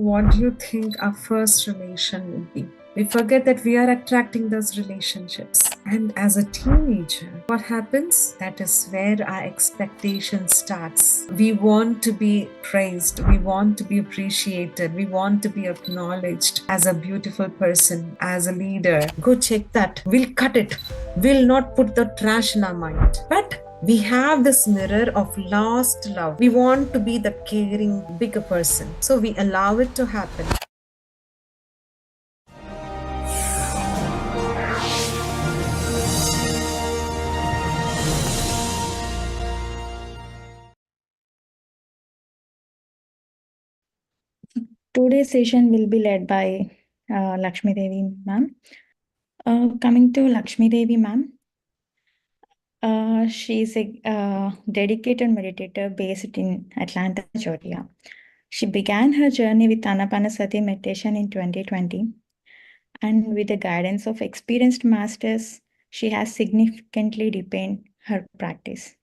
What do you think our first relation will be? We forget that we are attracting those relationships. And as a teenager, what happens? That is where our expectation starts. We want to be praised, we want to be appreciated, we want to be acknowledged as a beautiful person, as a leader. Go check that. We'll cut it. We'll not put the trash in our mind. But we have this mirror of lost love. We want to be the caring, bigger person. So we allow it to happen. Today's session will be led by Lakshmi Devi ma'am. Coming to Lakshmi Devi ma'am, she is a dedicated meditator based in Atlanta, Georgia. She began her journey with Anapanasati meditation in 2020, and with the guidance of experienced masters, she has significantly deepened her practice.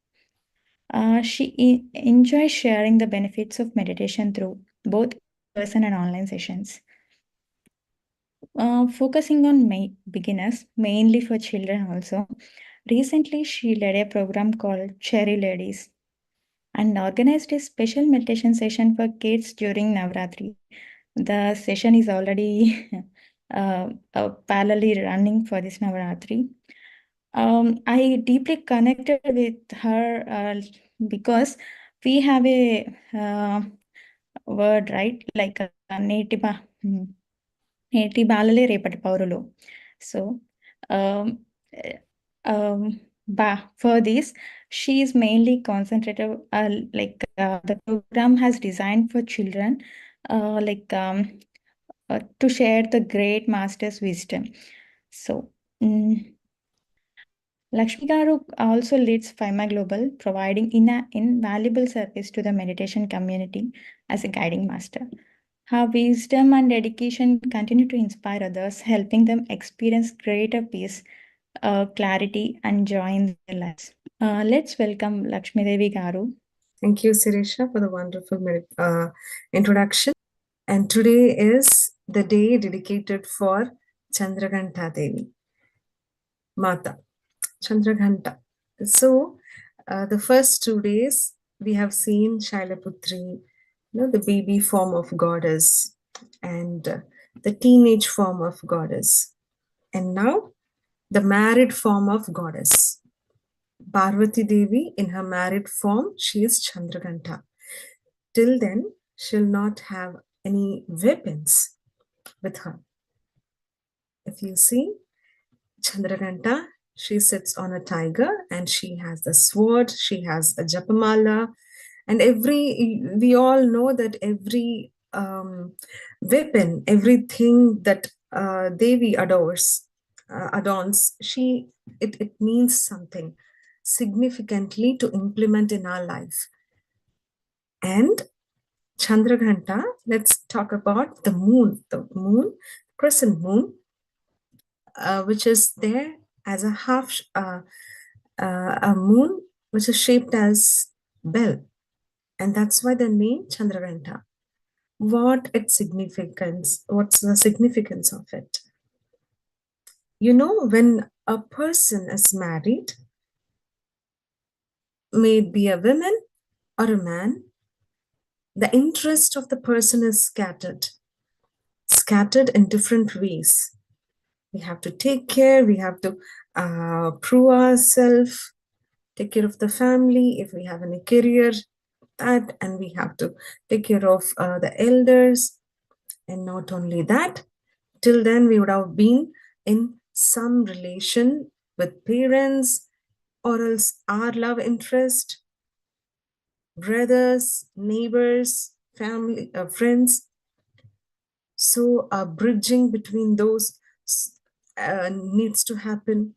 She enjoys sharing the benefits of meditation through both in-person and online sessions. Focusing on beginners, mainly for children also. Recently, she led a program called Cherry Ladies and organized a special meditation session for kids during Navratri. The session is already parallelly running for this Navratri. I deeply connected with her because we have a word, right? Like a native. నేటి బాలలే రేపటి పౌరులు. So, um, for this, she is mainly concentrated, the program has designed for children, to share the great master's wisdom. So, Lakshmi Garu also leads FIMA Global, providing invaluable service to the meditation community as a guiding master. Her wisdom and dedication continue to inspire others, helping them experience greater peace, clarity, and joy in their lives. Let's welcome Lakshmi Devi Garu. Thank you, Sirisha, for the wonderful introduction. And today is the day dedicated for Chandra Ganta Devi, Mata, Chandra Ganta. So, the first 2 days we have seen Shailaputri, the baby form of goddess, and the teenage form of goddess, and now the married form of goddess. Parvati Devi, in her married form, she is Chandraganta. Till then, she'll not have any weapons with her. If you see Chandraganta, she sits on a tiger and she has the sword, she has a japamala, and we all know that every weapon, everything that Devi adorns, it means something significantly to implement in our life. And Chandraghanta, let's talk about the moon, crescent moon, which is there as a a moon which is shaped as bell, and that's why the name Chandraghanta. What's the significance of it? When a person is married, may it be a woman or a man, the interest of the person is scattered in different ways. We have to take care, we have to prove ourselves, take care of the family, if we have any career, and we have to take care of the elders. And not only that, till then we would have been in some relation with parents, or else our love interest, brothers, neighbors, family, friends. So bridging between those needs to happen.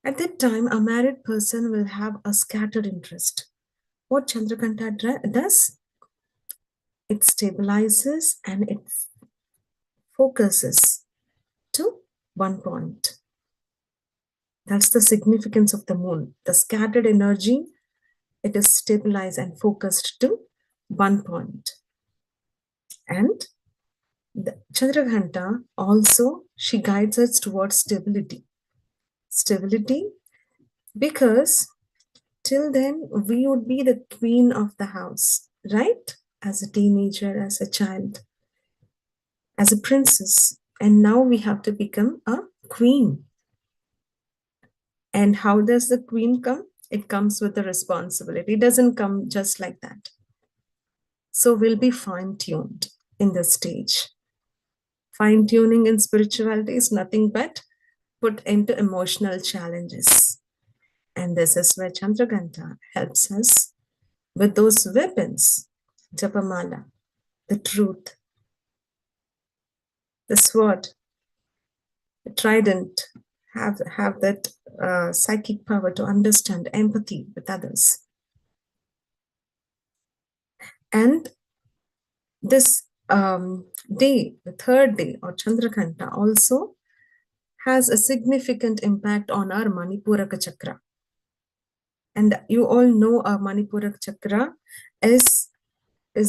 At that time, a married person will have a scattered interest. What Chandrakanta does? It stabilizes and it focuses to one point. That's the significance of the moon. The scattered energy, it is stabilized and focused to one point. And Chandra Ganta also, she guides us towards stability. Stability because till then we would be the queen of the house, right? As a teenager, as a child, as a princess. And now we have to become a queen. And how does the queen come? It comes with a responsibility. It doesn't come just like that. So we'll be fine-tuned in this stage. Fine-tuning in spirituality is nothing but put into emotional challenges. And this is where Chandraganta helps us with those weapons, Japamala, the truth, the sword, the trident, have that psychic power to understand empathy with others. And this day, the third day, or Chandrakanta, also has a significant impact on our Manipura Chakra. And you all know our Manipura Chakra is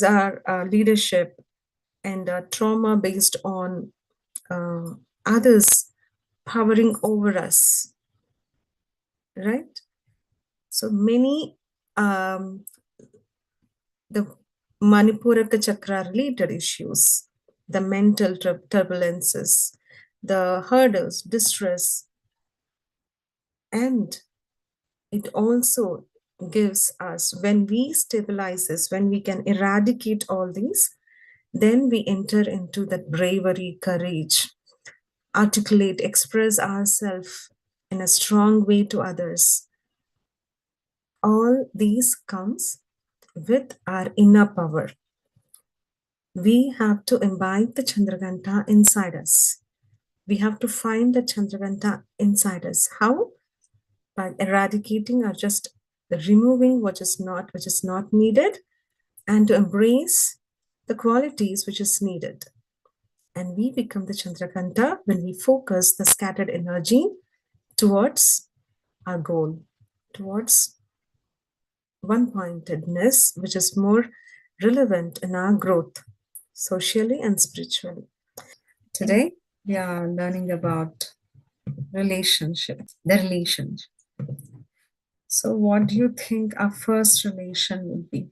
our leadership and trauma based on others powering over us, right? So many the Manipuraka Chakra related issues, the mental turbulences, the hurdles, distress, and it also gives us, when we stabilize this, when we can eradicate all these, then we enter into that bravery, courage, articulate, express ourselves in a strong way to others. All these comes with our inner power. We have to imbibe the Chandraganta inside us. We have to find the Chandraganta inside us. How? By eradicating or just removing what is not needed, and to embrace the qualities which is needed. And we become the Chandraganta when we focus the scattered energy towards our goal, towards one-pointedness, which is more relevant in our growth, socially and spiritually. Today, we are learning about relationships, the relationship. So, what do you think our first relation would be?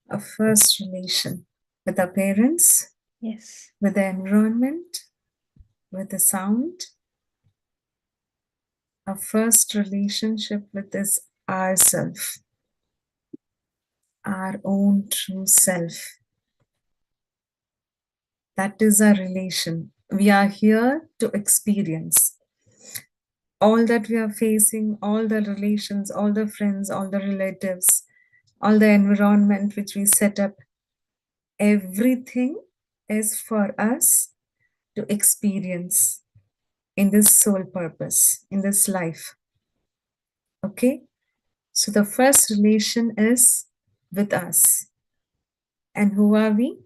Our first relation with our parents, Yes. with the environment, with the sound. Our first relationship with this ourself, our own true self. That is our relation. We are here to experience all that we are facing, all the relations, all the friends, all the relatives, all the environment which we set up. Everything is for us to experience in this soul purpose, in this life. Okay? So the first relation is with us. And who are we?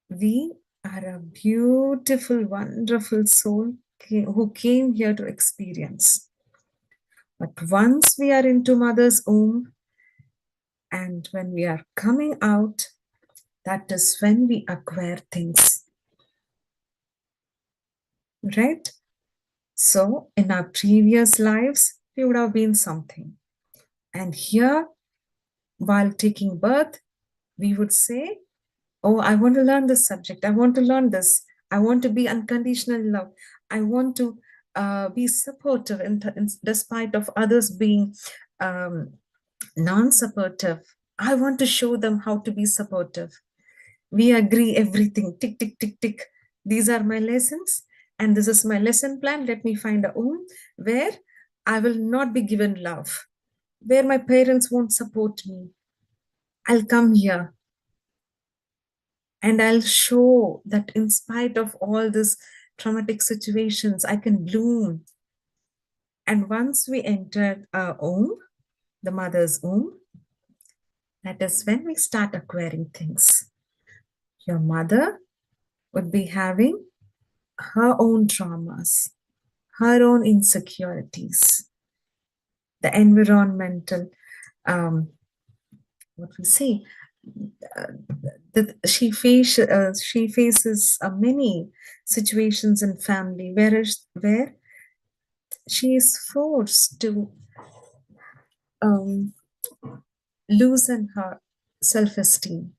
We are a beautiful, wonderful soul who came here to experience. But once we are into mother's womb, and when we are coming out, that is when we acquire things. Right? So in our previous lives, we would have been something. And here, while taking birth, we would say, oh, I want to learn this subject. I want to learn this. I want to be unconditional love. I want to be supportive in despite of others being non-supportive. I want to show them how to be supportive. We agree everything. Tick, tick, tick, tick. These are my lessons. And this is my lesson plan. Let me find a home where I will not be given love, where my parents won't support me. I'll come here. And I'll show that in spite of all these traumatic situations, I can bloom. And once we enter our womb, the mother's womb, that is when we start acquiring things. Your mother would be having her own traumas, her own insecurities, the environmental, what we say, that she faces many situations in family where she is forced to um, loosen her self-esteem,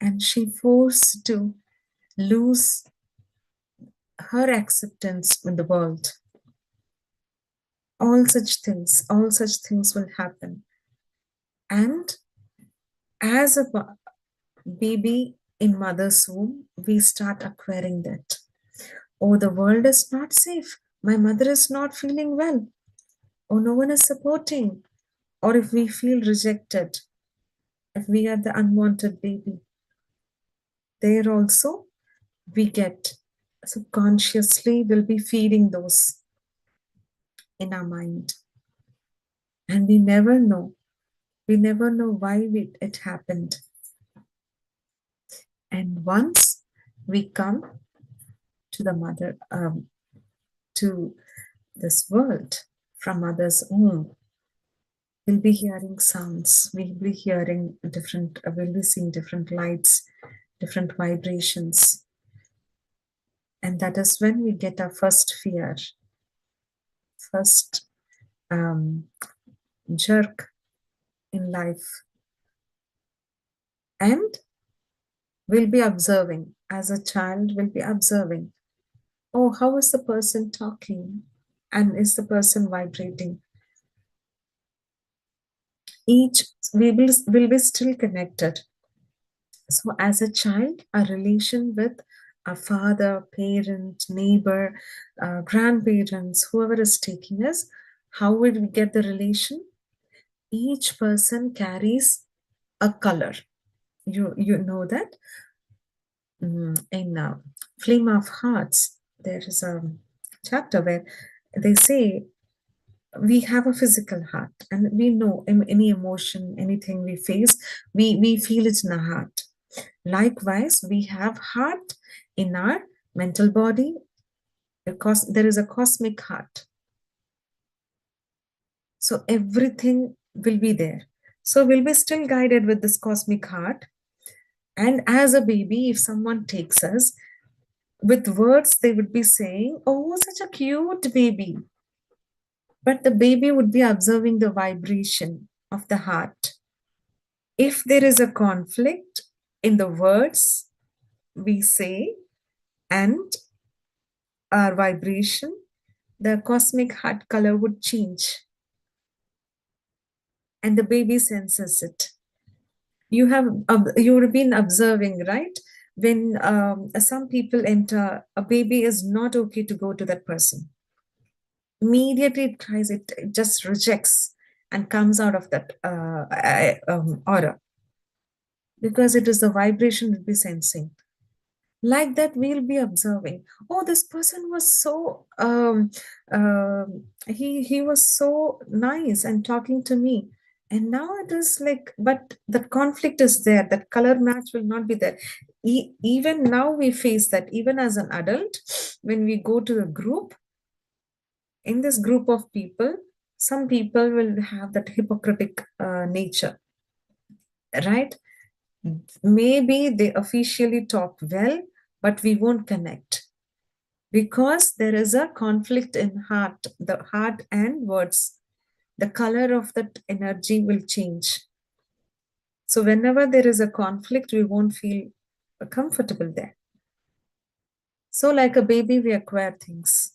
and she forced to lose her acceptance in the world. All such things will happen. And as a baby in mother's womb, we start acquiring that. Oh, the world is not safe. My mother is not feeling well. Oh, no one is supporting. Or if we feel rejected, if we are the unwanted baby, there also we get subconsciously will be feeding those in our mind. And we never know. We never know why it happened. And once we come to the mother, to this world from mother's womb, we'll be hearing sounds, we'll be hearing different, we'll be seeing different lights, different vibrations. And that is when we get our first fear, first jerk in life. And we'll be observing, as a child, we'll be observing, oh, how is the person talking? And is the person vibrating? Each, will be still connected. So as a child, a relation with a father, parent, neighbor, grandparents, whoever is taking us, how would we get the relation? Each person carries a color. You know that in Flame of Hearts, there is a chapter where they say we have a physical heart, and we know any emotion, anything we face, we feel it in our heart. Likewise, we have heart in our mental body, because there is a cosmic heart. So everything will be there. So we'll be still guided with this cosmic heart. And as a baby, if someone takes us, with words, they would be saying, oh, such a cute baby. But the baby would be observing the vibration of the heart. If there is a conflict in the words we say and our vibration, the cosmic heart color would change. And the baby senses it. You have been observing, right? When some people enter, a baby is not okay to go to that person. Immediately it cries, it just rejects and comes out of that aura, because it is the vibration we'll be sensing. Like that, we'll be observing, oh, this person was so he was so nice and talking to me, and now it is like, but the conflict is there, that color match will not be there. Even now we face that, even as an adult, when we go to a group, in this group of people, some people will have that hypocritic nature, right? Maybe they officially talk well, but we won't connect, because there is a conflict in heart, the heart and words. The color of that energy will change. So whenever there is a conflict, we won't feel comfortable there. So like a baby, we acquire things.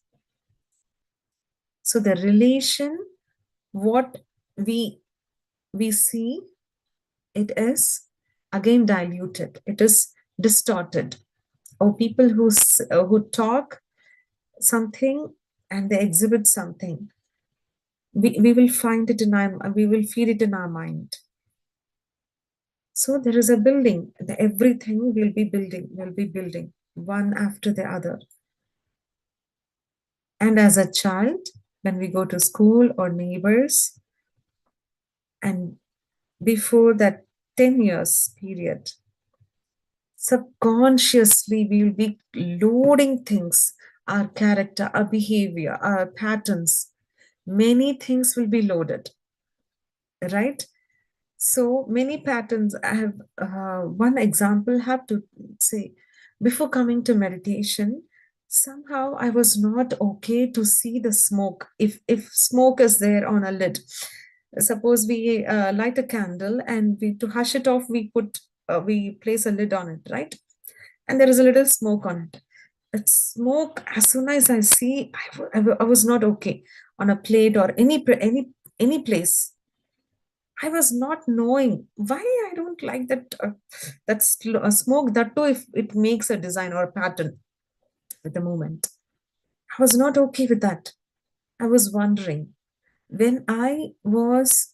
So the relation, what we see, it is again diluted, it is distorted. Or people who talk something and they exhibit something, we will find it in our, we will feel it in our mind. So there is a building, everything will be building one after the other. And as a child, when we go to school or neighbors, and before that 10 years period, subconsciously we will be loading things, our character, our behavior, our patterns, many things will be loaded, right? So many patterns. I have one example, have to say, before coming to meditation, somehow I was not okay to see the smoke. If smoke is there on a lid, suppose we light a candle and we to hush it off, we place a lid on it, right? And there is a little smoke on it. That smoke, as soon as I see, I was not okay on a plate or any place. I was not knowing why I don't like that smoke. That too, if it makes a design or a pattern with the movement, I was not okay with that. I was wondering when I was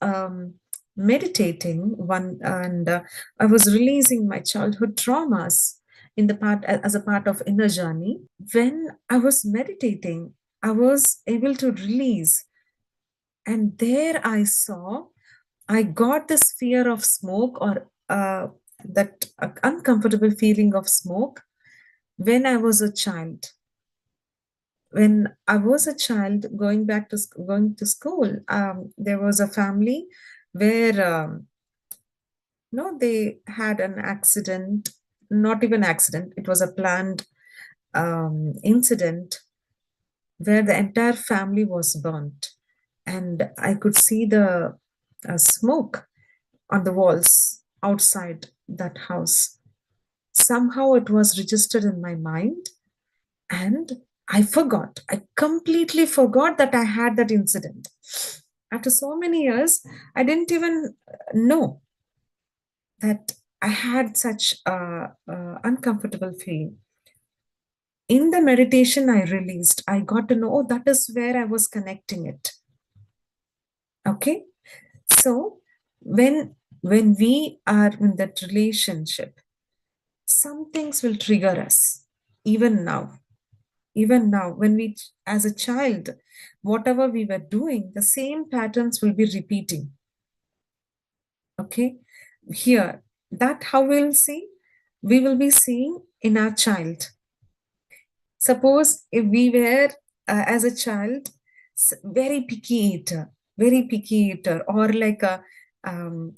meditating one, and I was releasing my childhood traumas in the part as a part of inner journey. When I was meditating, I was able to release, and there I saw I got this fear of smoke, or that uncomfortable feeling of smoke when I was a child. When I was a child, going to school, there was a family where no, they had an accident. Not even accident; it was a planned incident where the entire family was burnt, and I could see the smoke on the walls outside that house. Somehow it was registered in my mind, and I completely forgot that I had that incident. After so many years, I didn't even know that I had such uncomfortable feeling. In the meditation I released, I got to know, oh, that is where I was connecting it. Okay. So when we are in that relationship, some things will trigger us. Even now, when we, as a child, whatever we were doing, the same patterns will be repeating. Okay. Here, that how we'll see, we will be seeing in our child. Suppose if we were, as a child, very picky eater, or like a, um,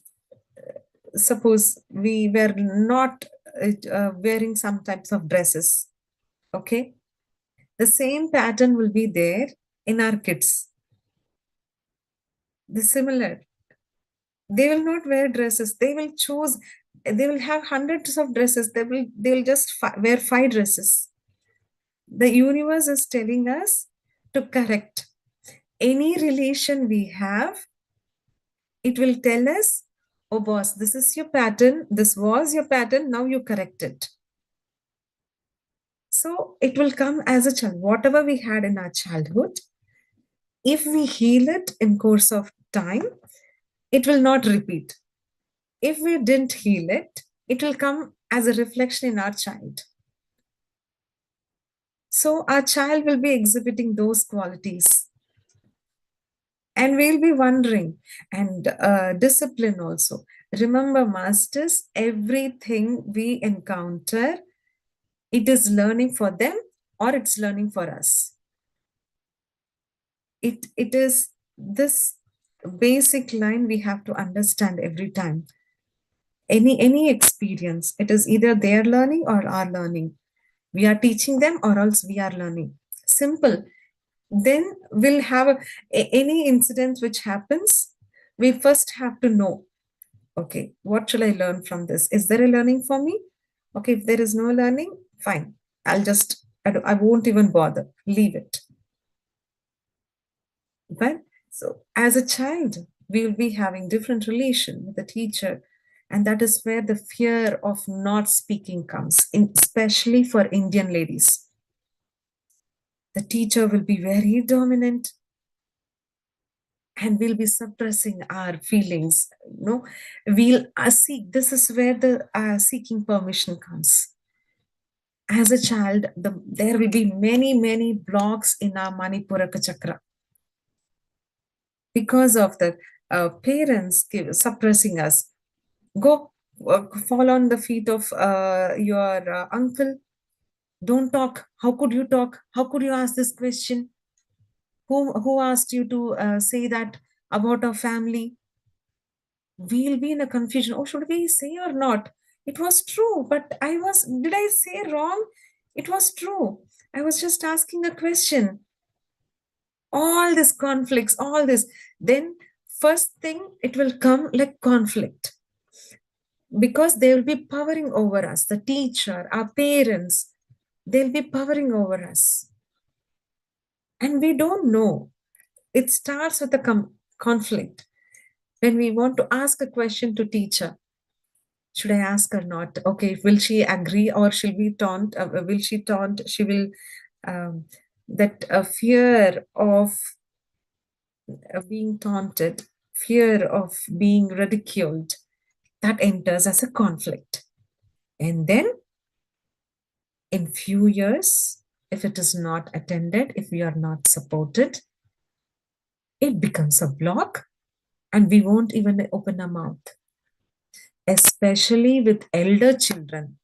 suppose we were not wearing some types of dresses. Okay. The same pattern will be there in our kids. The similar. They will not wear dresses. They will choose. They will have hundreds of dresses. They will just wear five dresses. The universe is telling us to correct any relation we have. It will tell us, oh boss, this is your pattern. This was your pattern. Now you correct it. So it will come as a child. Whatever we had in our childhood, if we heal it in course of time, it will not repeat. If we didn't heal it, it will come as a reflection in our child. So our child will be exhibiting those qualities. And we'll be wondering, and discipline also. Remember, masters, everything we encounter, it is learning for them or it's learning for us. It is this basic line we have to understand every time. Any experience, it is either their learning or our learning. We are teaching them or else we are learning. Simple. Then we'll have any incident which happens, we first have to know, okay, what shall I learn from this? Is there a learning for me? Okay, if there is no learning, fine, I won't even bother, leave it. But so as a child, we will be having different relation with the teacher, and that is where the fear of not speaking comes in, especially for Indian ladies. The teacher will be very dominant, and we'll be suppressing our feelings. We'll seek, this is where the seeking permission comes. As a child, there will be many blocks in our Manipura Chakra because of the parents suppressing us. Go fall on the feet of your uncle. Don't talk. How could you talk? How could you ask this question? Who asked you to say that about our family? we'll be in a confusion. Oh, should we say or not? It was true, but did I say wrong? It was true. I was just asking a question. All these conflicts, all this. Then, first thing, it will come like conflict because they will be powering over us. The teacher, our parents, they'll be powering over us. And we don't know. It starts with a conflict. When we want to ask a question to teacher, should I ask or not? Okay, will she agree or she'll be taunt? Will she taunt? She will. Um, that fear of being taunted, fear of being ridiculed, that enters as a conflict. And then in few years, if it is not attended, if we are not supported, it becomes a block and we won't even open our mouth. Especially with elder children.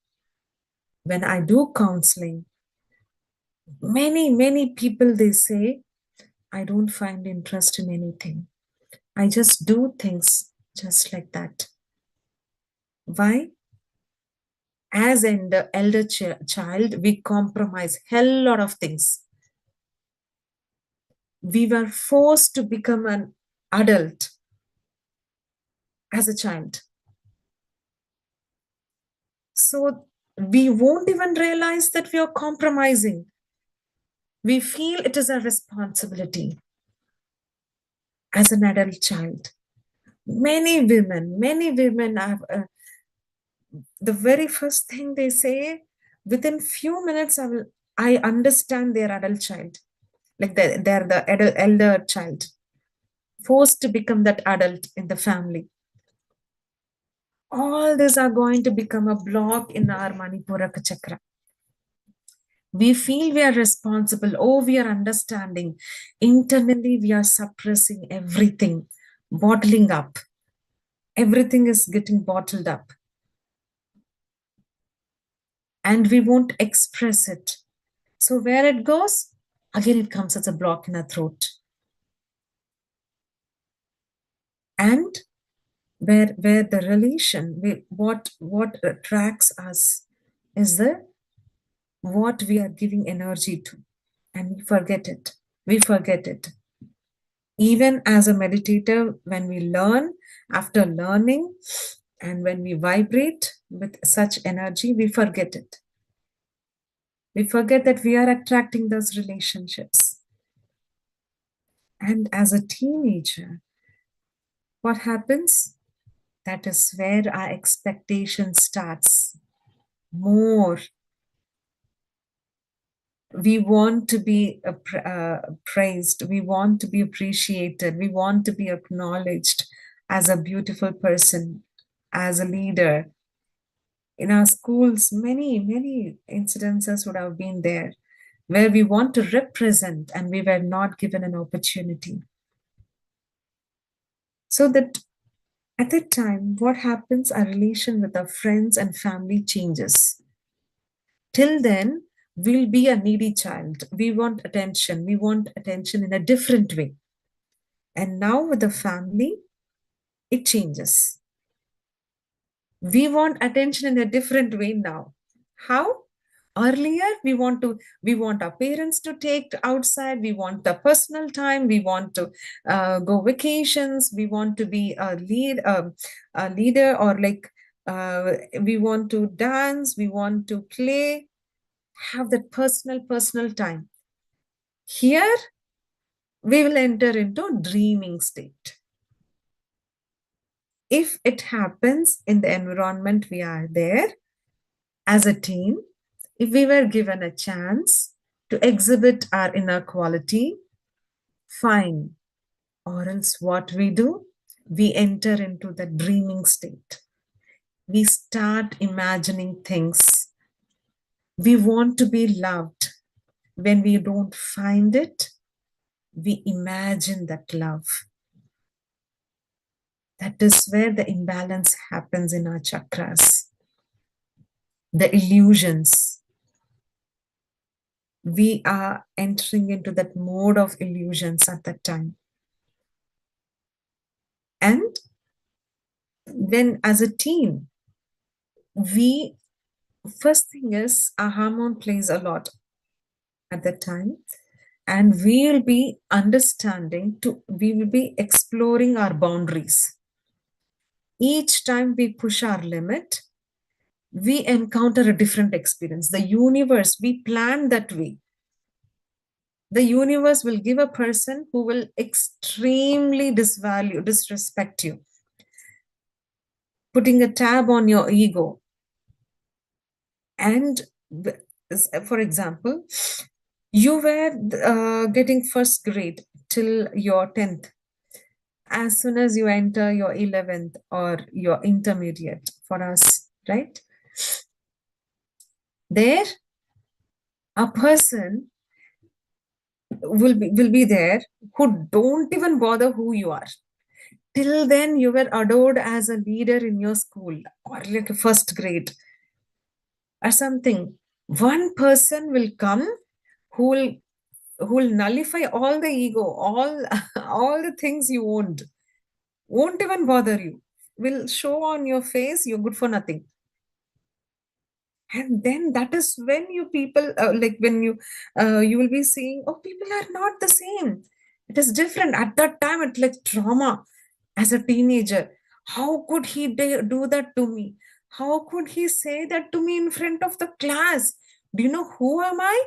When I do counseling, many people, they say, I don't find interest in anything. I just do things just like that. Why? As an elder child, we compromise hell lot of things. We were forced to become an adult as a child. So we won't even realize that we are compromising. We feel it is a responsibility as an adult child. Many women have the very first thing they say, within few minutes, I understand their adult child. Like they're the elder child, forced to become that adult in the family. All these are going to become a block in our Manipura Chakra. We feel we are responsible. Oh, we are understanding. Internally, we are suppressing everything, bottling up. Everything is getting bottled up. And we won't express it. So where it goes, again, it comes as a block in our throat. And where the relation, what attracts us is the what we are giving energy to, and we forget it. We forget it. Even as a meditator, when we learn, after learning, and when we vibrate with such energy, we forget it. We forget that we are attracting those relationships. And as a teenager, what happens? That is where our expectation starts. More. We want to be praised. We want to be appreciated. We want to be acknowledged as a beautiful person, as a leader. In our schools, many incidences would have been there where we want to represent and we were not given an opportunity. So that at that time, what happens? Our relation with our friends and family changes. Till then, we'll be a needy child. We want attention. We want attention in a different way. And now with the family, it changes. We want attention in a different way now. How? Earlier, we want our parents to take outside. We want the personal time. We want to go vacations. We want to be a leader, or like we want to dance. We want to play. Have that personal time. Here, we will enter into dreaming state. If it happens in the environment we are there, as a team, if we were given a chance to exhibit our inner quality, fine. Or else what we do? We enter into the dreaming state. We start imagining things. We want to be loved. When we don't find it, we imagine that love. That is where the imbalance happens in our chakras. The illusions. We are entering into that mode of illusions at that time. And When as a teen, we first thing is our hormone plays a lot at that time, and we'll be understanding to we will be exploring our boundaries. Each time we push our limit, we encounter a different experience. The universe, we plan that way. The universe will give a person who will extremely disrespect you, putting a tab on your ego. And for example, you were getting first grade till your 10th. As soon as you enter your 11th or your intermediate for us, right? There, a person will be there who don't even bother who you are. Till then, you were adored as a leader in your school or like a first grade or something. One person will come who will nullify all the ego, all all the things you owned, won't even bother you, will show on your face you're good for nothing. And then that is when you people like when you will be seeing, oh, people are not the same. It is different. At that time, it's like trauma. As a teenager, how could he do that to me? How could he say that to me in front of the class? Do you know who am I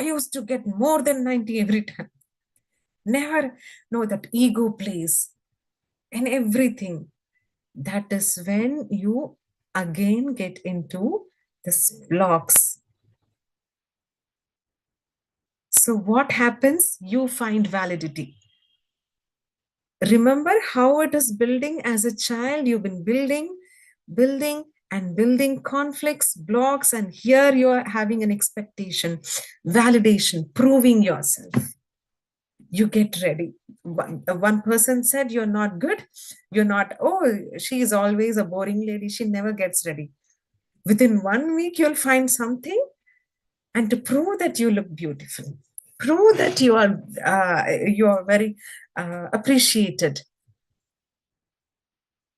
used to get more than 90 every time. Never. No, that ego plays in everything. That is when you again get into this blocks. So what happens? You find validity. Remember how it is building as a child. You've been building and building conflicts, blocks, and here you're having an expectation, validation, proving yourself. You get ready. One person said you're not good. You're not, oh, she is always a boring lady. She never gets ready. Within 1 week, you'll find something, and to prove that you look beautiful, prove that you are very appreciated.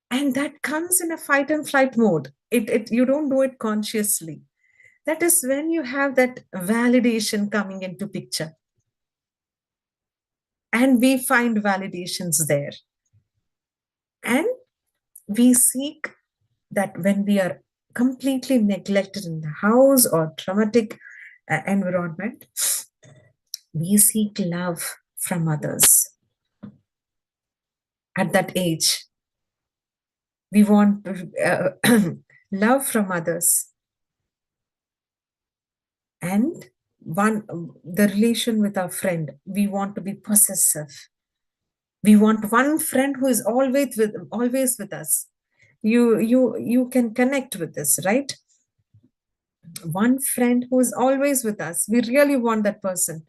And that comes in a fight and flight mode. You don't do it consciously. That is when you have that validation coming into picture. And we find validations there. And we seek that when we are completely neglected in the house or traumatic environment, we seek love from others. At that age, we want love from others. And the relation with our friend, we want to be possessive. We want one friend who is always with us. You can connect with this, right? One friend who is always with us. We really want that person.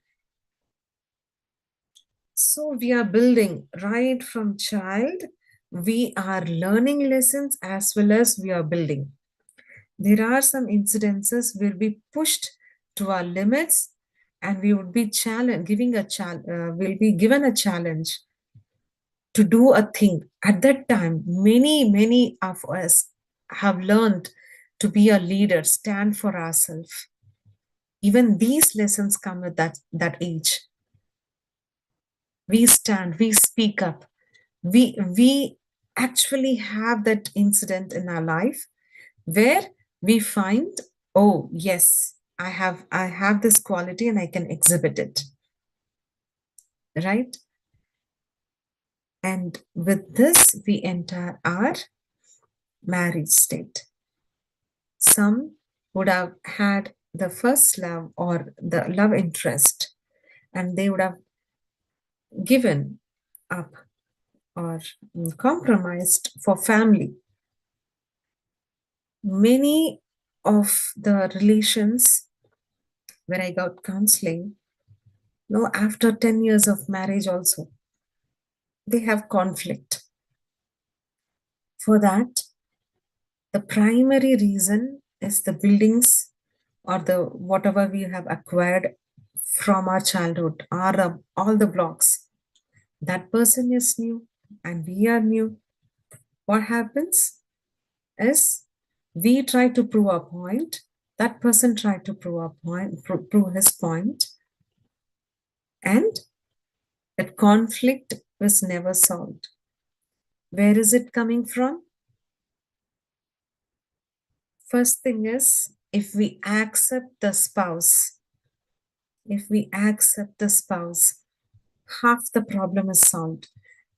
So we are building right from child. We are learning lessons as well as we are building. There are some incidences we'll be pushed to our limits, and we would be we'll be given a challenge to do a thing. At that time, many of us have learned to be a leader, stand for ourselves. Even these lessons come with that age. We stand, we speak up. We actually have that incident in our life where we find, oh yes, I have this quality and I can exhibit it, right? And with this we enter our marriage state. Some would have had the first love or the love interest, and they would have given up or compromised for family. Many of the relations where I got counseling, no, after 10 years of marriage also, they have conflict. For that, the primary reason is the buildings or the whatever we have acquired from our childhood, are all the blocks. That person is new and we are new. what happens is we try to prove our point, that person tried to prove our point, prove his point, and that conflict was never solved. Where is it coming from? First thing is, if we accept the spouse, half the problem is solved.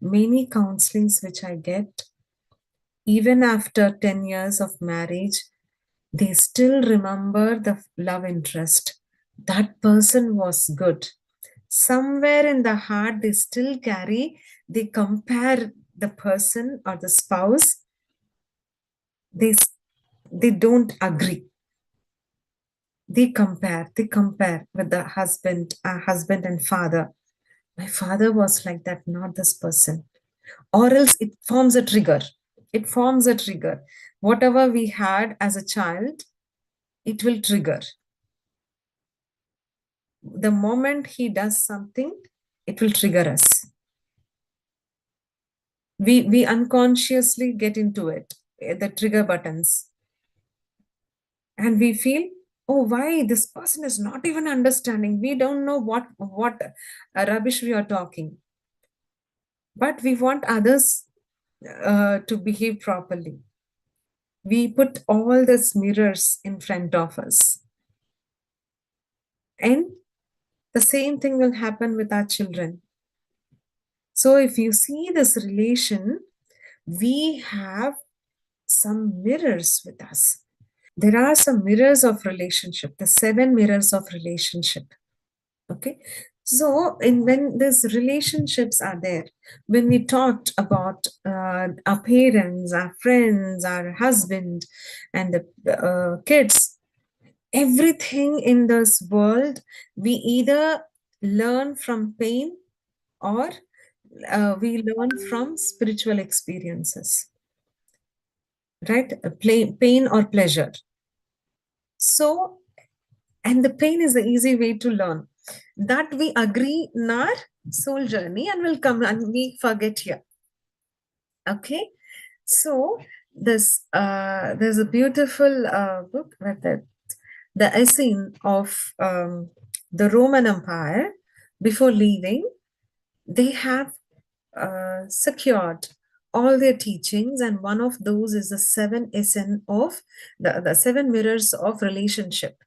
Many counselings which I get, even after 10 years of marriage, they still remember the love interest. That person was good. Somewhere in the heart, they still carry, they compare the person or the spouse, they, they don't agree. They compare with the husband and father. My father was like that, not this person. Or else it forms a trigger. It forms a trigger. Whatever we had as a child, it will trigger. The moment he does something, it will trigger us. We unconsciously get into it, the trigger buttons. And we feel, oh, why this person is not even understanding? We don't know what rubbish we are talking. But we want others to behave properly. We put all these mirrors in front of us. And the same thing will happen with our children. So if you see this relation, we have some mirrors with us. There are some mirrors of relationship, the 7 mirrors of relationship. Okay. So when these relationships are there, when we talked about our parents, our friends, our husband, and the kids, everything in this world, we either learn from pain or we learn from spiritual experiences, right? Pain or pleasure. So, and the pain is the easy way to learn. That we agree in our soul journey and will come and we forget here. Okay. So there's a beautiful book with the essay of the Roman Empire. Before leaving, they have secured all their teachings, and one of those is the 7 essence of the 7 mirrors of relationship.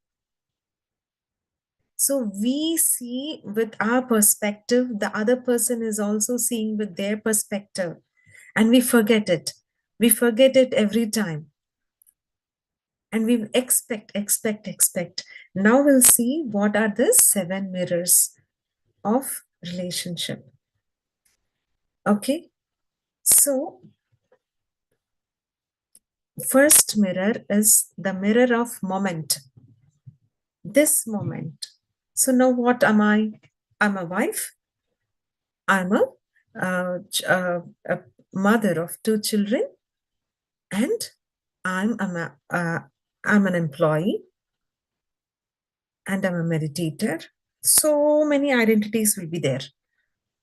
So we see with our perspective, the other person is also seeing with their perspective, and we forget it. We forget it every time. And we expect. Now we'll see what are the 7 mirrors of relationship. Okay. So first mirror is the mirror of moment. This moment. So now what am I? I'm a wife. I'm a mother of 2 children, and I'm an employee, and I'm a meditator. So many identities will be there.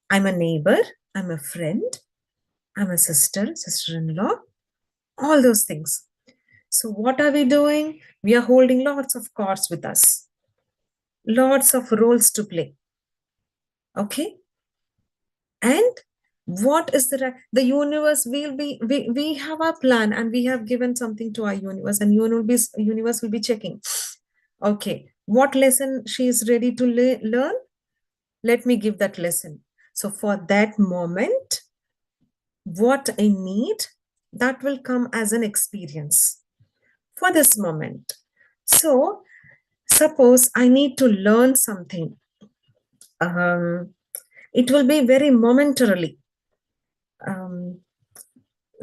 I'm a neighbor. I'm a friend. I'm a sister-in-law. All those things. So what are we doing? We are holding lots of cards with us. Lots of roles to play. Okay. And what is the universe will be, we have a plan and we have given something to our universe, and universe will be checking. Okay, what lesson she is ready to learn? Let me give that lesson. So for that moment, what I need, that will come as an experience for this moment. So suppose I need to learn something. It will be very momentarily.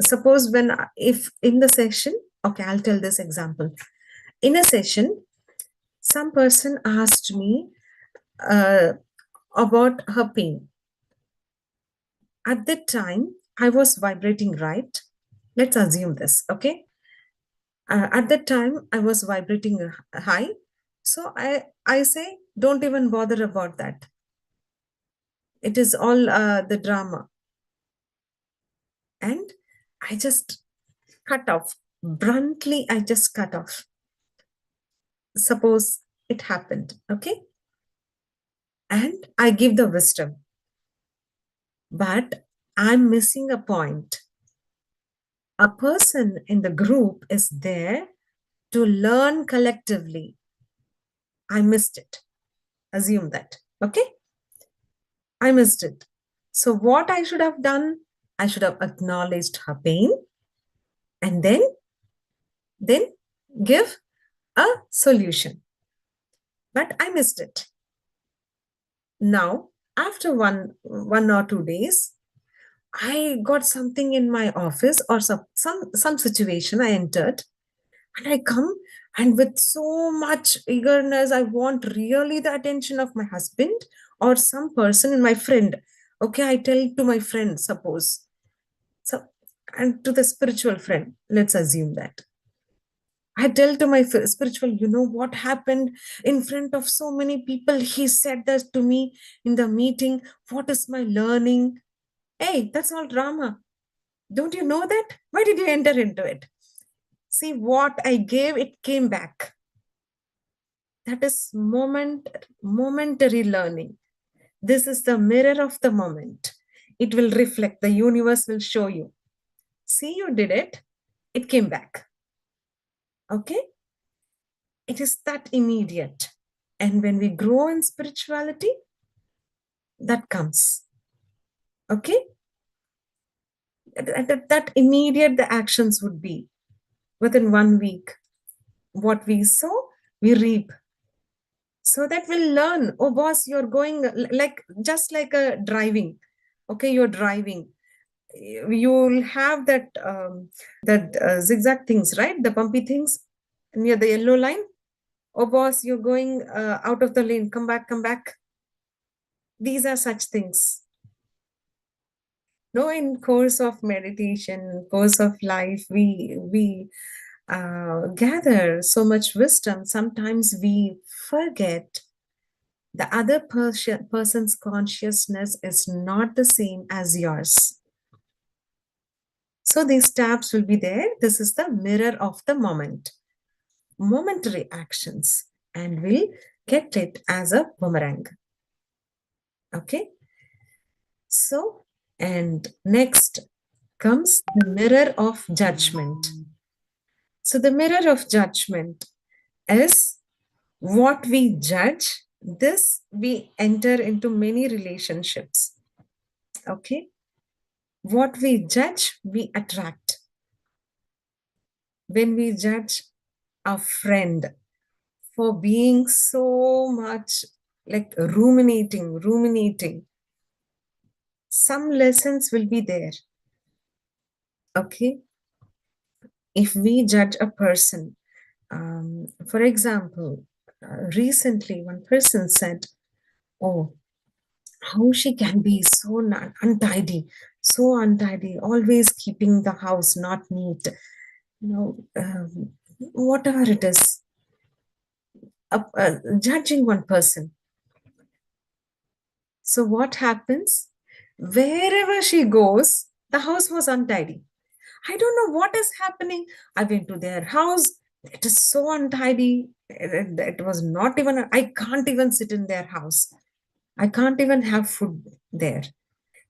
Suppose if in the session, okay, I'll tell this example. In a session, some person asked me about her pain. At that time, I was vibrating right. Let's assume this, okay? At that time, I was vibrating high. So I say, don't even bother about that. It is all the drama. And I just cut off. Bluntly, I just cut off. Suppose it happened, okay? And I give the wisdom. But I'm missing a point. A person in the group is there to learn collectively. I missed it. Assume that, okay? I missed it. So, what I should have done, I should have acknowledged her pain and then give a solution. But I missed it. Now, after one or 2 days, I got something in my office or some situation I entered, and I come and with so much eagerness, I want really the attention of my husband or some person in my friend. Okay, I tell to my friend, suppose. So, and to the spiritual friend, let's assume that. I tell to my spiritual, you know what happened in front of so many people. He said that to me in the meeting. What is my learning? Hey, that's all drama. Don't you know that? Why did you enter into it? See, what I gave, it came back. That is momentary learning. This is the mirror of the moment. It will reflect, the universe will show you. See, you did it, it came back. Okay? It is that immediate. And when we grow in spirituality, that comes. Okay? That immediate, the actions would be within 1 week. What we sow, we reap. So that we'll learn. Oh, boss, you're going like just like a driving. Okay, you're driving. You'll have that zigzag things, right? The bumpy things near the yellow line. Oh, boss, you're going out of the lane. Come back, come back. These are such things. No, in course of meditation, course of life, we gather so much wisdom. Sometimes we forget the other person's consciousness is not the same as yours. So these tabs will be there. This is the mirror of the moment, momentary actions, and we'll get it as a boomerang. Okay. So, and next comes the mirror of judgment. So the mirror of judgment is what we judge. This we enter into many relationships. Okay. What we judge, we attract. When we judge a friend for being so much like ruminating, some lessons will be there. Okay. If we judge a person, for example, recently one person said, oh, how she can be so untidy, always keeping the house not neat, whatever it is, judging one person. So what happens? Wherever she goes, the house was untidy. I don't know what is happening. I went to their house. It is so untidy. It was not even, I can't even sit in their house. I can't even have food there.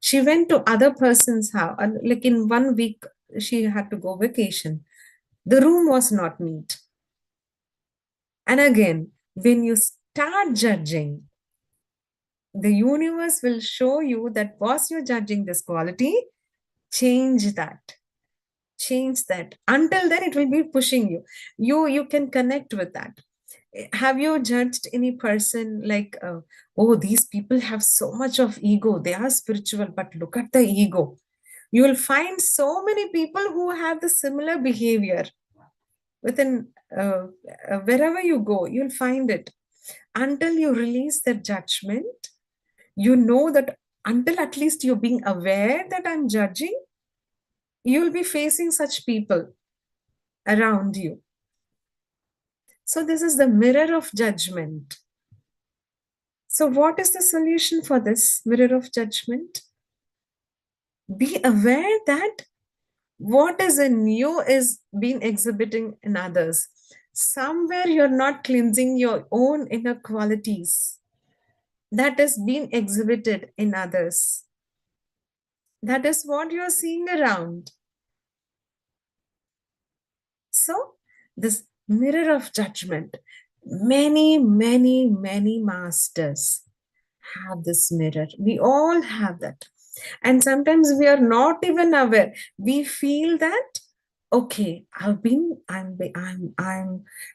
She went to other person's house. Like in 1 week, she had to go vacation. The room was not neat. And again, when you start judging, the universe will show you that was you judging this quality, change that. Until then it will be pushing you can connect with that. Have you judged any person like oh, these people have so much of ego, they are spiritual, but look at the ego? You will find so many people who have the similar behavior within wherever you go, you'll find it. Until you release that judgment, you know that until at least you're being aware that I'm judging, you'll be facing such people around you. So this is the mirror of judgment. So what is the solution for this mirror of judgment? Be aware that What is in you is being exhibiting in others. Somewhere you're not cleansing your own inner qualities. That is being exhibited in others. That is what you're seeing around. So, this mirror of judgment, many masters have this mirror. We all have that. And sometimes we are not even aware. We feel that, okay, I'm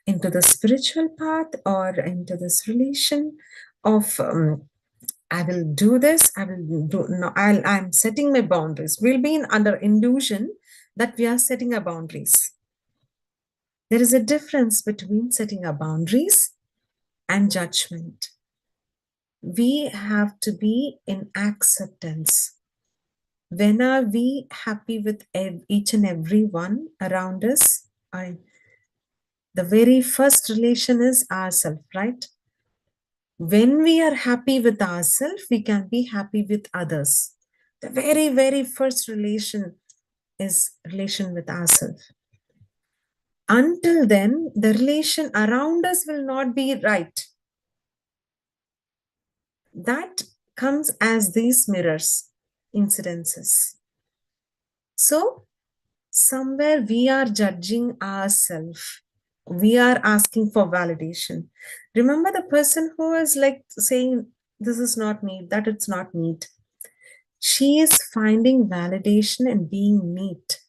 into the spiritual path or into this relation of I will do this, I will do no, I'm setting my boundaries. We'll be in under illusion that we are setting our boundaries. There is a difference between setting our boundaries and judgment. We have to be in acceptance. When are we happy with each and every one around us? The very first relation is ourself, right? When we are happy with ourselves, we can be happy with others. The very first relation is relation with ourselves. Until then, the relation around us will not be right. That comes as these mirrors, incidences. So, somewhere we are judging ourselves. We are asking for validation. Remember the person who is like saying, this is not neat, that it's not neat. She is finding validation in being neat.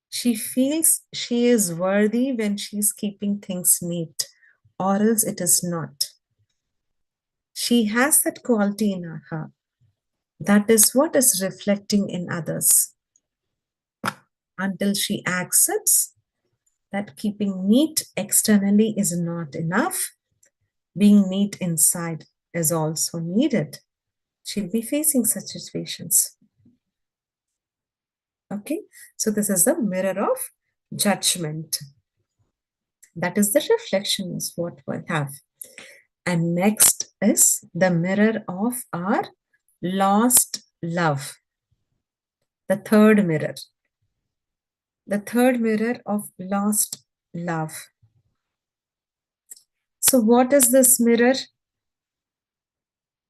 She feels she is worthy when she's keeping things neat, or else it is not. She has that quality in her. That is what is reflecting in others. Until she accepts that keeping neat externally is not enough, being neat inside is also needed. She'll be facing such situations. Okay, so this is the mirror of judgment. That is the reflection, is what we have. And next is the mirror of our lost love. The third mirror. The third mirror of lost love. So, what is this mirror?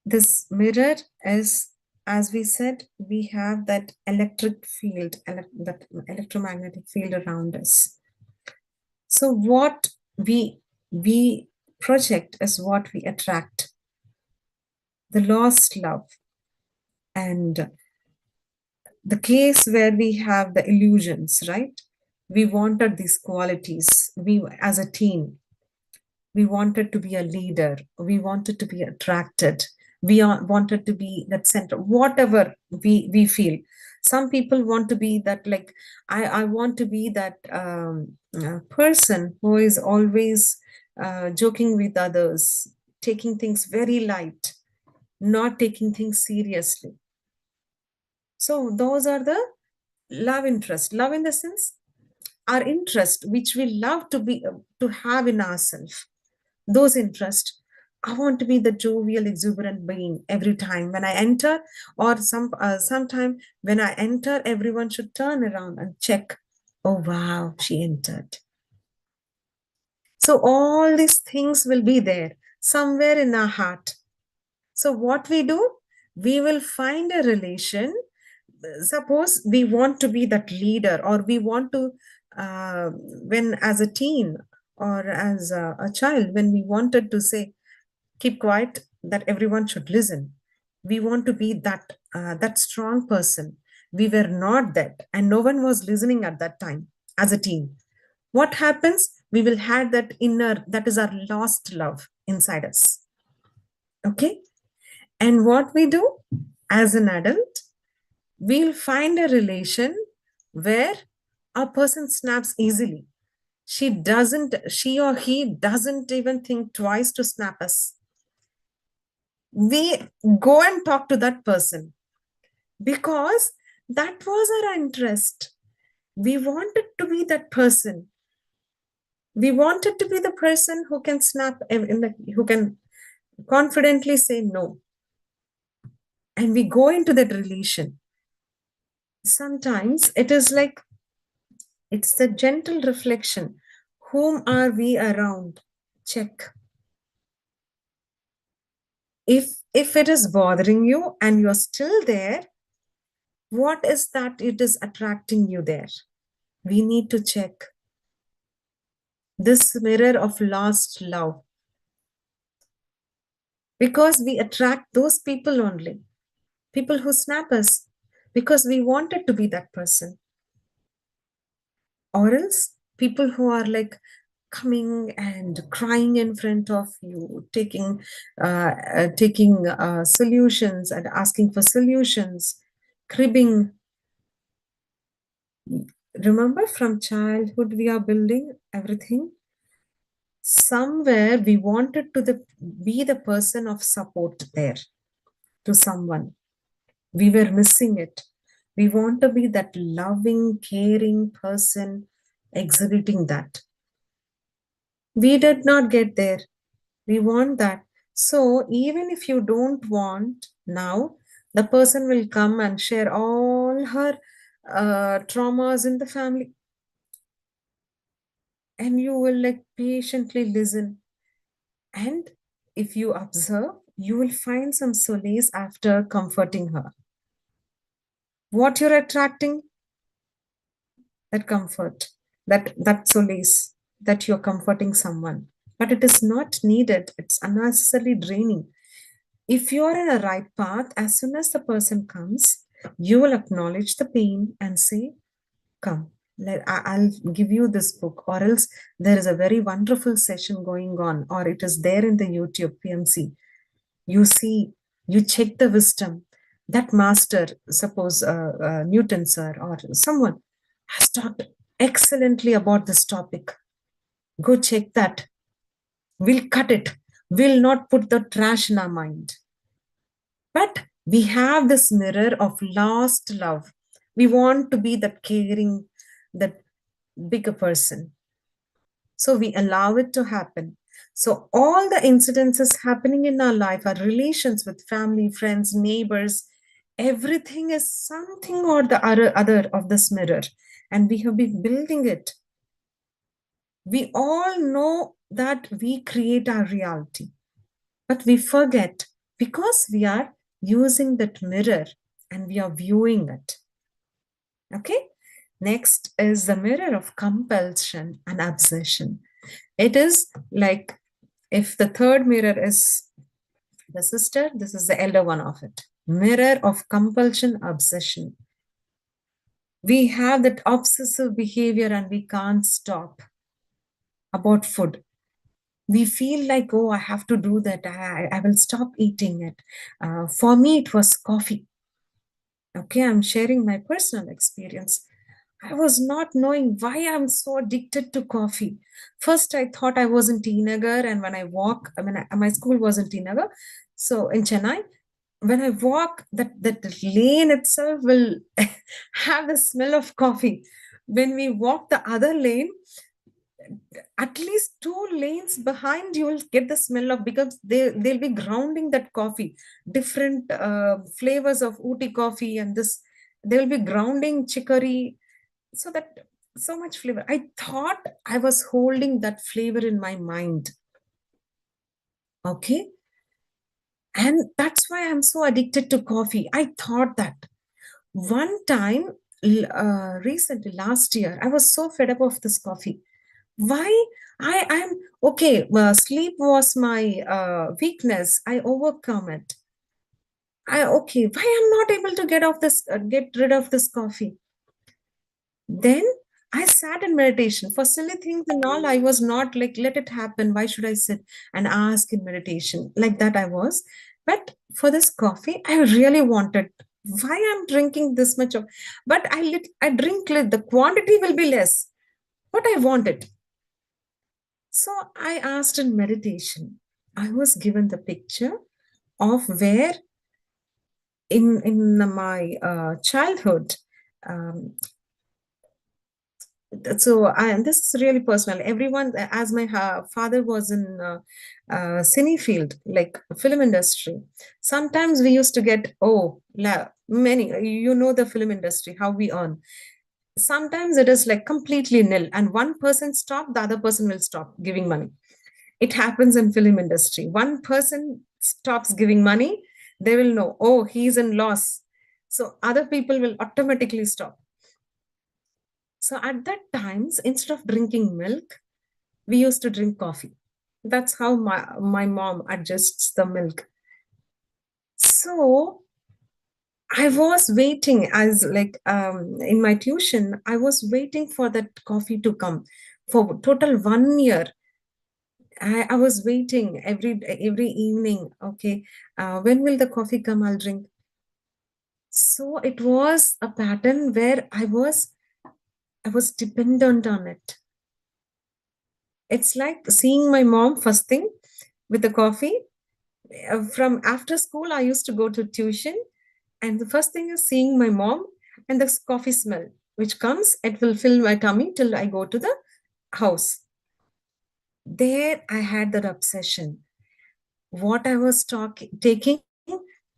This mirror is, as we said, we have that electric field, that electromagnetic field around us. So, what we project is what we attract. The lost love, and the case where we have the illusions, right? We wanted these qualities. We, as a teen, we wanted to be a leader. We wanted to be attracted. Wanted to be that center, whatever we feel. Some people want to be that, like, I want to be that person who is always joking with others, taking things very light, not taking things seriously. So those are the love interest. Love in the sense, our interest, which we love to have in ourselves. Those interests. I want to be the jovial, exuberant being every time when I enter, or sometime when I enter, everyone should turn around and check. Oh wow, she entered. So all these things will be there somewhere in our heart. So what we do, we will find a relation. Suppose we want to be that leader, or we want to, when as a teen or as a child, when we wanted to say, keep quiet, that everyone should listen. We want to be that strong person. We were not that, and no one was listening at that time as a teen. What happens? We will have that inner, that is our lost love inside us. Okay. And what we do as an adult, we'll find a relation where a person snaps easily. She or he doesn't even think twice to snap us. We go and talk to that person because that was our interest. We wanted to be that person. We wanted to be the person who can snap, who can confidently say no. And we go into that relation. Sometimes it is like it's the gentle reflection. Whom are we around? Check. If it is bothering you and you're still there, what is that it is attracting you there? We need to check this mirror of lost love, because we attract those people only, people who snap us because we wanted to be that person, or else people who are like coming and crying in front of you, taking solutions and asking for solutions, cribbing. Remember, from childhood we are building everything. Somewhere we wanted to be the person of support there to someone. We were missing it. We want to be that loving, caring person exhibiting that. We did not get there. We want that. So even if you don't want now, the person will come and share all her traumas in the family, and you will like patiently listen. And if you observe, you will find some solace after comforting her. What you're attracting, that comfort, that solace, that you're comforting someone. But it is not needed. It's unnecessarily draining. If you're in a right path, as soon as the person comes, you will acknowledge the pain and say, come, I'll give you this book, or else there is a very wonderful session going on, or it is there in the YouTube PMC. You see, you check the wisdom. That master, suppose Newton sir or someone, has talked excellently about this topic. Go check that. We'll cut it. We'll not put the trash in our mind. But we have this mirror of lost love. We want to be that caring, that bigger person. So we allow it to happen. So all the incidences happening in our life, our relations with family, friends, neighbors, everything is something or the other of this mirror. And we have been building it. We all know that we create our reality, but we forget because we are using that mirror and we are viewing it. Okay. Next is the mirror of compulsion and obsession. It is like if the third mirror is the sister, this is the elder one of it. Mirror of compulsion, obsession. We have that obsessive behavior and we can't stop about food. We feel like, oh, I have to do that. I will stop eating it. For me, it was coffee. Okay, I'm sharing my personal experience. I was not knowing why I'm so addicted to coffee. First, I thought I was in Tinagar, and when I walk, my school was in Tinagar. So in Chennai, when I walk, that lane itself will have the smell of coffee. When we walk the other lane, at least two lanes behind you will get the smell of, because they'll be grounding that coffee, different flavors of Ooty coffee, and this they'll be grounding chicory, so that so much flavor. I thought I was holding that flavor in my mind. Okay. And that's why I'm so addicted to coffee. I thought that one time, recently last year, I was so fed up of this coffee. Why? I'm okay. Sleep was my weakness. I overcome it. Okay. Why I'm not able to get rid of this coffee? Then I sat in meditation for silly things and all. I was not like, let it happen. Why should I sit and ask in meditation? Like that I was. But for this coffee, I really wanted. Why I'm drinking this much of, but I drink the quantity will be less, but I want it. So I asked in meditation. I was given the picture of where in my childhood, um, So this is really personal. Everyone, as my father was in cine field, like film industry, sometimes we used to get, many, the film industry, how we earn. Sometimes it is like completely nil, and one person stop, the other person will stop giving money. It happens in film industry. One person stops giving money, they will know, oh, he's in loss. So other people will automatically stop. So at that times, instead of drinking milk, we used to drink coffee. That's how my mom adjusts the milk. So I was waiting as like in my tuition, I was waiting for that coffee to come for total 1 year. I was waiting every evening. Okay, when will the coffee come? I'll drink. So it was a pattern where I was dependent on it. It's like seeing my mom first thing with the coffee. From after school, I used to go to tuition, and the first thing is seeing my mom and the coffee smell, which comes, it will fill my tummy till I go to the house. There, I had that obsession. What I was taking,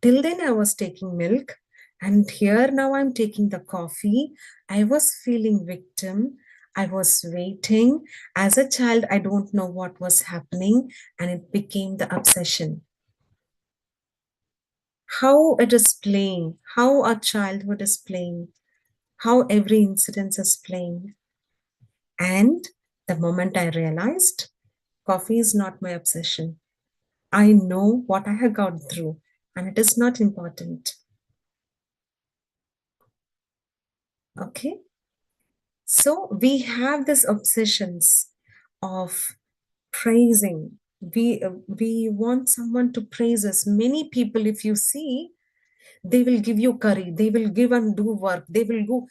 till then, I was taking milk, and here now I'm taking the coffee. I was feeling victim. I was waiting. As a child, I don't know what was happening, and it became the obsession. How it is playing, how our childhood is playing, how every incident is playing. And the moment I realized coffee is not my obsession, I know what I have gone through, and it is not important. Okay. So we have this obsessions of praising. We want someone to praise us. Many people, if you see, they will give you curry, they will give and do work, they will go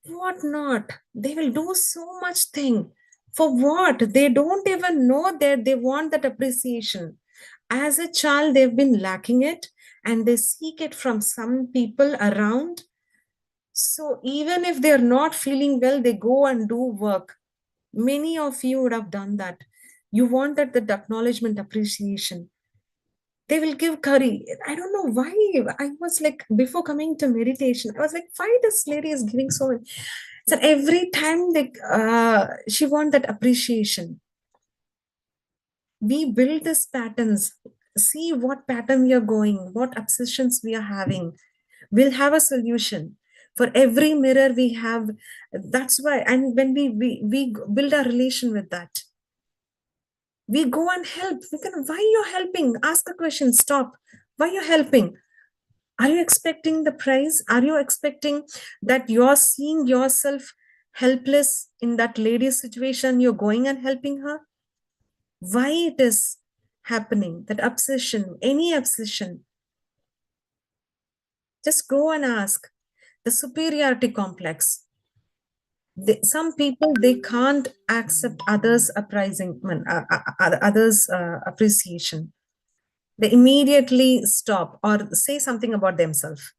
what not, they will do so much thing. For what? They don't even know that they want that appreciation. As a child, they've been lacking it, and they seek it from some people around. So even if they're not feeling well, they go and do work. Many of you would have done that. You wanted that acknowledgement, appreciation. They will give curry. I don't know why. I was like, before coming to meditation, I was like, why this lady is giving so much? So every time she want that appreciation. We build these patterns. See what pattern we are going, what obsessions we are having. We'll have a solution. For every mirror we have, that's why, and when we build a relation with that, we go and help. We can, why you're helping? Ask a question, stop. Why you're helping? Are you expecting the prize? Are you expecting that you're seeing yourself helpless in that lady's situation? You're going and helping her? Why it is happening? That obsession, any obsession, just go and ask. The superiority complex. Some people, they can't accept others appraising, others appreciation. They immediately stop or say something about themselves.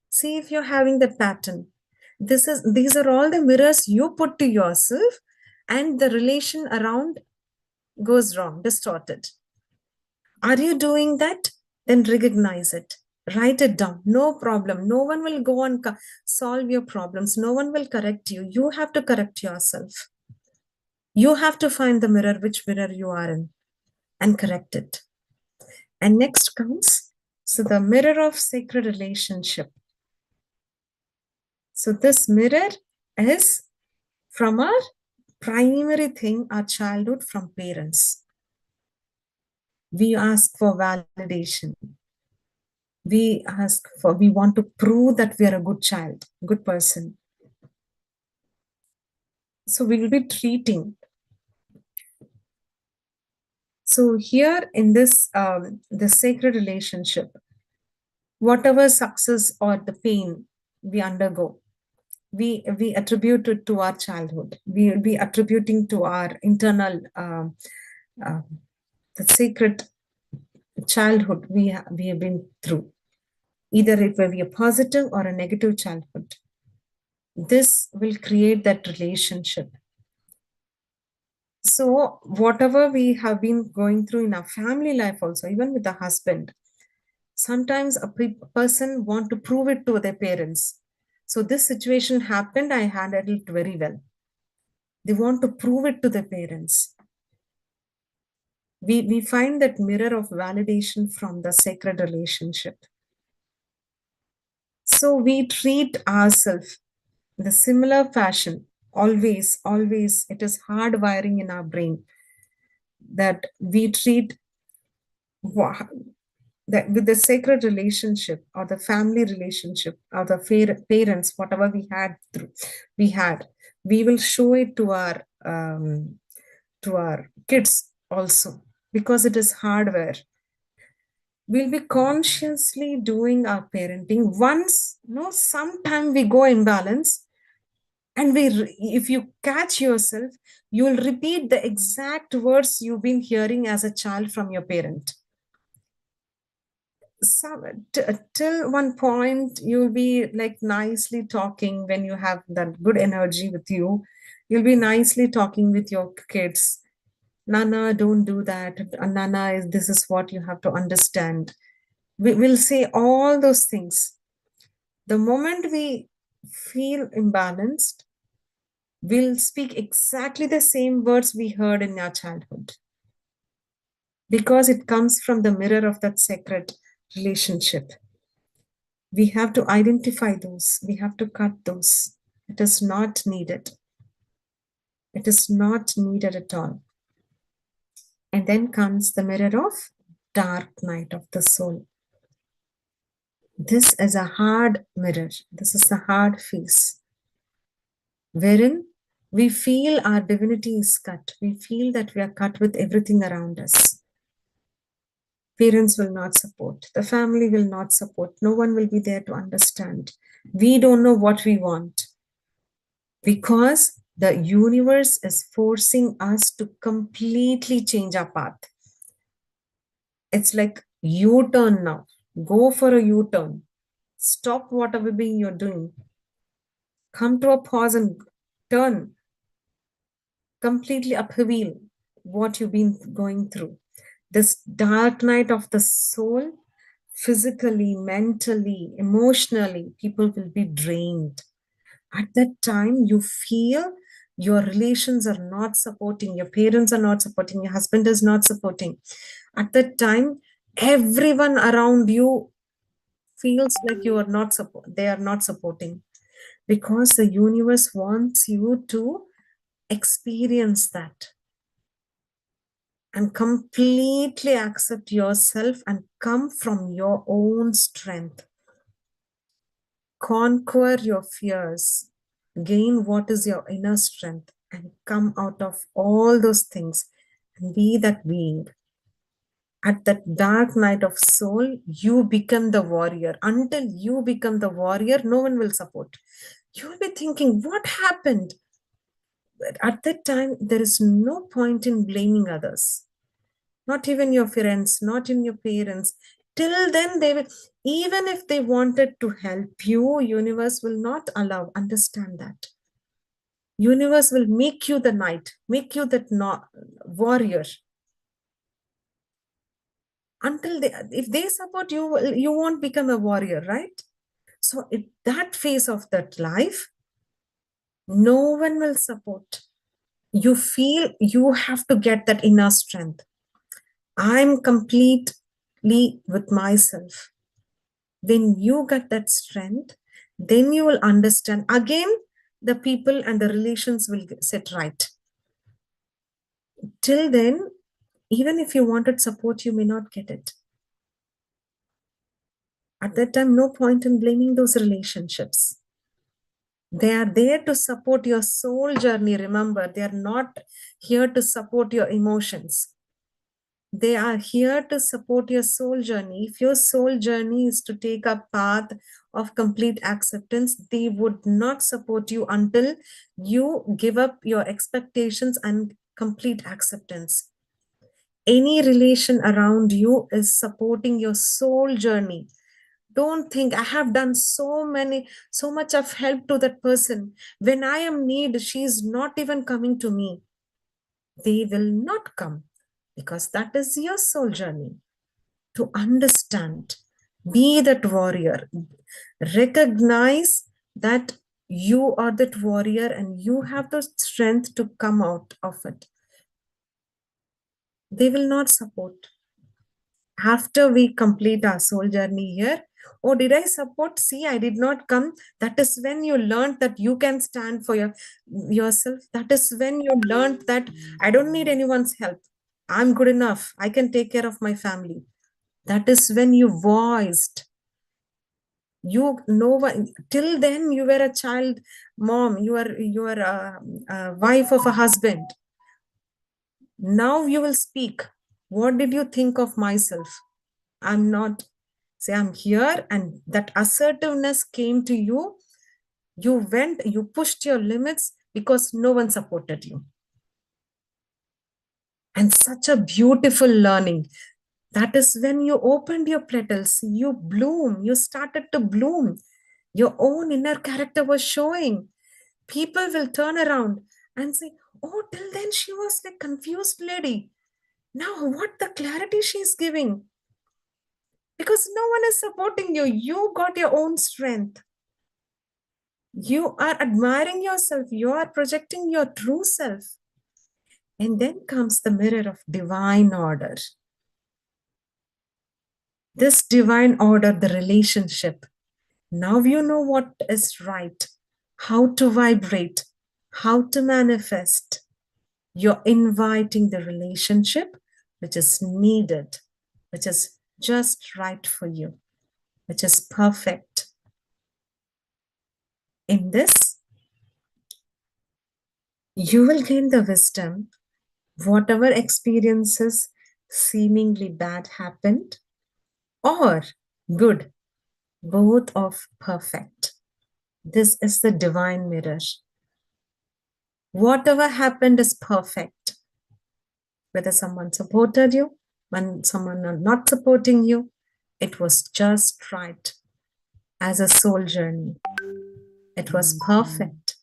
See if you're having that pattern. These are all the mirrors you put to yourself, and the relation around goes wrong, distorted. Are you doing that? Then recognize it. Write it down. No problem. No one will go and solve your problems. No one will correct you. You have to correct yourself. You have to find the mirror, which mirror you are in, and correct it. And next comes, so the mirror of sacred relationship. So this mirror is from our primary thing, our childhood, from parents. We ask for validation. We want to prove that we are a good child, good person. So we will be treating. So here in this, the sacred relationship, whatever success or the pain we undergo, we attribute it to our childhood. We will be attributing to our internal, uh, the sacred childhood we have been through. Either it will be a positive or a negative childhood. This will create that relationship. So whatever we have been going through in our family life also, even with the husband, sometimes a person want to prove it to their parents. So this situation happened, I handled it very well. They want to prove it to their parents. We find that mirror of validation from the sacred relationship. So we treat ourselves in the similar fashion. Always, it is hardwiring in our brain that we treat that with the sacred relationship or the family relationship or the parents, whatever we will show it to our kids also, because it is hardware. We'll be consciously doing our parenting. Once, sometime we go imbalance, and if you catch yourself, you will repeat the exact words you've been hearing as a child from your parent. Till one point you'll be like nicely talking when you have that good energy with you. You'll be nicely talking with your kids. Nana, don't do that. Nana, this is what you have to understand. We'll say all those things. The moment we feel imbalanced, we'll speak exactly the same words we heard in our childhood, because it comes from the mirror of that sacred relationship. We have to identify those. We have to cut those. It is not needed. It is not needed at all. And then comes the mirror of dark night of the soul. This is a hard mirror. This is a hard face, wherein we feel our divinity is cut. We feel that we are cut with everything around us. Parents will not support. The family will not support. No one will be there to understand. We don't know what we want, because the universe is forcing us to completely change our path. It's like U-turn now. Go for a U-turn. Stop whatever being you're doing. Come to a pause and turn. Completely upheaval what you've been going through. This dark night of the soul, physically, mentally, emotionally, people will be drained. At that time, you feel your relations are not supporting, your parents are not supporting, your husband is not supporting. At that time, everyone around you feels like you are not they are not supporting, because the universe wants you to experience that and completely accept yourself and come from your own strength. Conquer your fears, gain what is your inner strength, and come out of all those things and be that being. At that dark night of soul, you become the warrior. Until you become the warrior, no one will support. You'll be thinking, what happened? But at that time, there is no point in blaming others, not even your friends, not in your parents. Till then, they will, even if they wanted to help you, universe will not allow. Understand that. Universe will make you the knight, make you that warrior. Until if they support you, you won't become a warrior, right? So at that phase of that life, no one will support. You feel you have to get that inner strength. I'm completely with myself. When you get that strength, then you will understand. Again, the people and the relations will set right. Till then, even if you wanted support, you may not get it. At that time, no point in blaming those relationships. They are there to support your soul journey. Remember, they are not here to support your emotions. They are here to support your soul journey. If your soul journey is to take a path of complete acceptance, they would not support you until you give up your expectations and complete acceptance. Any relation around you is supporting your soul journey. Don't think I have done so much of help to that person. When I am need, she is not even coming to me. They will not come, because that is your soul journey. To understand, be that warrior, recognize that you are that warrior and you have the strength to come out of it. They will not support. After we complete our soul journey here, oh, did I support? See, I did not come. That is when you learned that you can stand for yourself. That is when you learned that I don't need anyone's help. I'm good enough. I can take care of my family. That is when you voiced. You know, till then you were a child mom, you are a wife of a husband. Now you will speak. What did you think of myself? I'm not, say, I'm here, and that assertiveness came to you. You went, you pushed your limits because no one supported you. And such a beautiful learning. That is when you opened your petals, you bloom, you started to bloom. Your own inner character was showing. People will turn around and say, oh, till then she was like confused lady. Now what the clarity she's giving? Because no one is supporting you. You got your own strength. You are admiring yourself. You are projecting your true self. And then comes the mirror of divine order. This divine order, the relationship. Now you know what is right, how to vibrate, how to manifest. You're inviting the relationship which is needed, which is just right for you, which is perfect. In this, you will gain the wisdom. Whatever experiences seemingly bad happened or good, both of perfect. This is the divine mirror. Whatever happened is perfect. Whether someone supported you, when someone are not supporting you, it was just right. As a soul journey, it was perfect.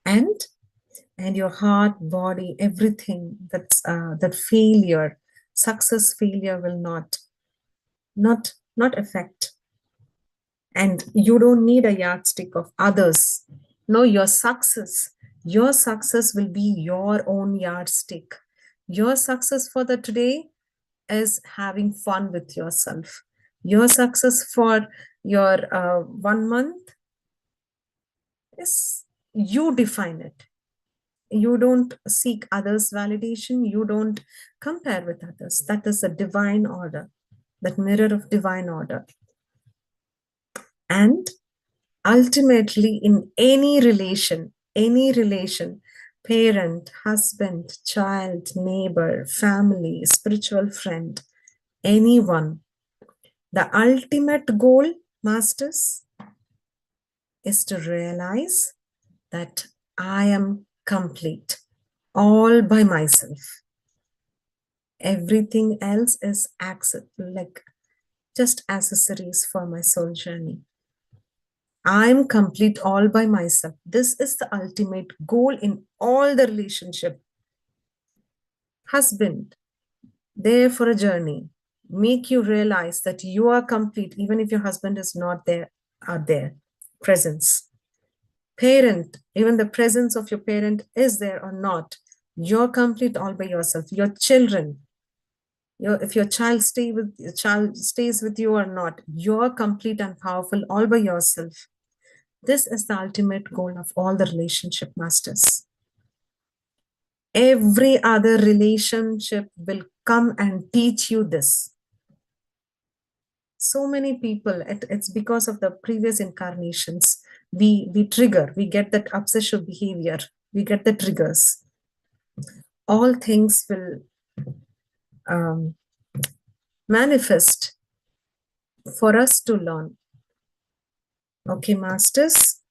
And your heart, body, everything, that failure, success, failure will not affect. And you don't need a yardstick of others. No, your success will be your own yardstick. Your success for the today is having fun with yourself. Your success for your 1 month is, you define it. You don't seek others' validation. You don't compare with others. That is a divine order, that mirror of divine order. And ultimately, in any relation, parent, husband, child, neighbor, family, spiritual friend, anyone, the ultimate goal, masters, is to realize that I am complete all by myself. Everything else is like just accessories for my soul journey. I'm complete all by myself. This is the ultimate goal in all the relationship. Husband, there for a journey, make you realize that you are complete, even if your husband is not there, presence. Parent, even the presence of your parent is there or not, you're complete all by yourself. Your children, if your child stays with you or not, you're complete and powerful all by yourself. This is the ultimate goal of all the relationship masters. Every other relationship will come and teach you this. So many people, it's because of the previous incarnations. We get that obsessive behavior, we get the triggers. All things will manifest for us to learn. Okay, masters,